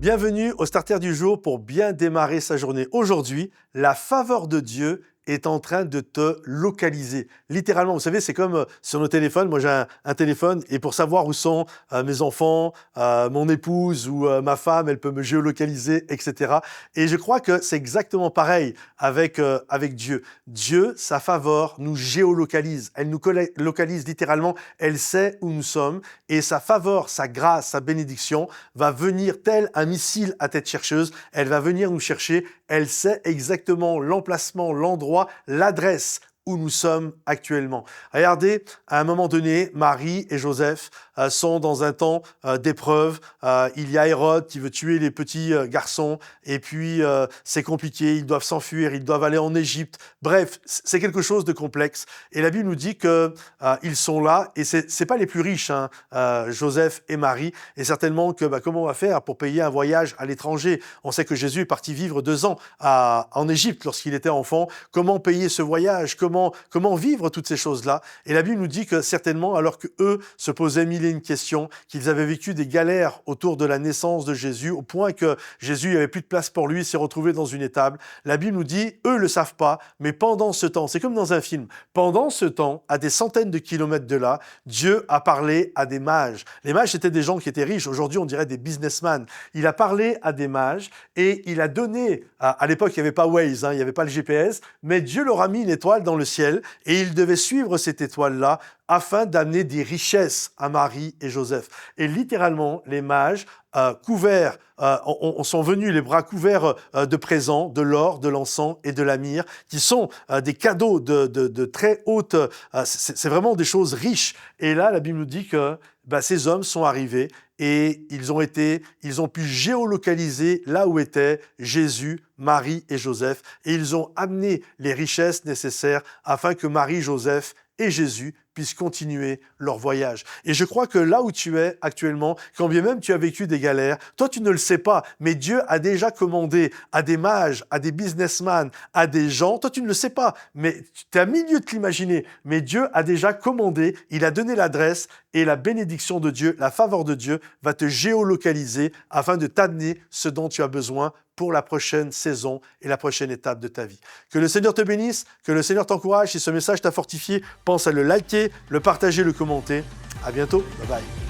Bienvenue au Starter du jour pour bien démarrer sa journée. Aujourd'hui, la faveur de Dieu est en train de te localiser. Littéralement, vous savez, c'est comme sur nos téléphones. Moi, j'ai un téléphone et pour savoir où sont mes enfants, mon épouse ou ma femme, elle peut me géolocaliser, etc. Et je crois que c'est exactement pareil avec Dieu. Dieu, sa faveur nous géolocalise. Elle nous localise littéralement. Elle sait où nous sommes et sa faveur, sa grâce, sa bénédiction va venir tel un missile à tête chercheuse. Elle va venir nous chercher. Elle sait exactement l'emplacement, l'endroit, l'adresse où nous sommes actuellement. Regardez, à un moment donné, Marie et Joseph sont dans un temps d'épreuve. Il y a Hérode qui veut tuer les petits garçons et puis c'est compliqué, ils doivent s'enfuir, ils doivent aller en Égypte. Bref, c'est quelque chose de complexe. Et la Bible nous dit que ils sont là et c'est pas les plus riches, hein, Joseph et Marie. Et certainement que comment on va faire pour payer un voyage à l'étranger? On sait que Jésus est parti vivre 2 ans en Égypte lorsqu'il était enfant. Comment payer ce voyage? Comment vivre toutes ces choses-là? Et la Bible nous dit que certainement, alors que eux se posaient mille et une questions, qu'ils avaient vécu des galères autour de la naissance de Jésus, au point que Jésus n'avait plus de place pour lui, s'est retrouvé dans une étable. La Bible nous dit, eux le savent pas, mais pendant ce temps, c'est comme dans un film, pendant ce temps, à des centaines de kilomètres de là, Dieu a parlé à des mages. Les mages, c'était des gens qui étaient riches. Aujourd'hui, on dirait des businessmen. Il a parlé à des mages et il a donné, à l'époque, il n'y avait pas Waze, hein, il n'y avait pas le GPS, mais Dieu leur a mis une étoile dans le ciel et ils devaient suivre cette étoile-là afin d'amener des richesses à Marie et Joseph. Et littéralement, les mages couverts, sont venus les bras couverts de présents, de l'or, de l'encens et de la myrrhe, qui sont des cadeaux de très haute... c'est vraiment des choses riches. Et là, la Bible nous dit que ces hommes sont arrivés et ils ont pu géolocaliser là où étaient Jésus, Marie et Joseph. Et ils ont amené les richesses nécessaires afin que Marie, Joseph et Jésus puissent continuer leur voyage. Et je crois que là où tu es actuellement, quand bien même tu as vécu des galères, toi tu ne le sais pas, mais Dieu a déjà commandé à des mages, à des businessmen, à des gens, toi tu ne le sais pas, mais tu es à milieu de l'imaginer, mais Dieu a déjà commandé, il a donné l'adresse et la bénédiction de Dieu, la faveur de Dieu va te géolocaliser afin de t'amener ce dont tu as besoin pour la prochaine saison et la prochaine étape de ta vie. Que le Seigneur te bénisse, que le Seigneur t'encourage. Si ce message t'a fortifié, pense à le liker, le partager, le commenter. À bientôt. Bye bye.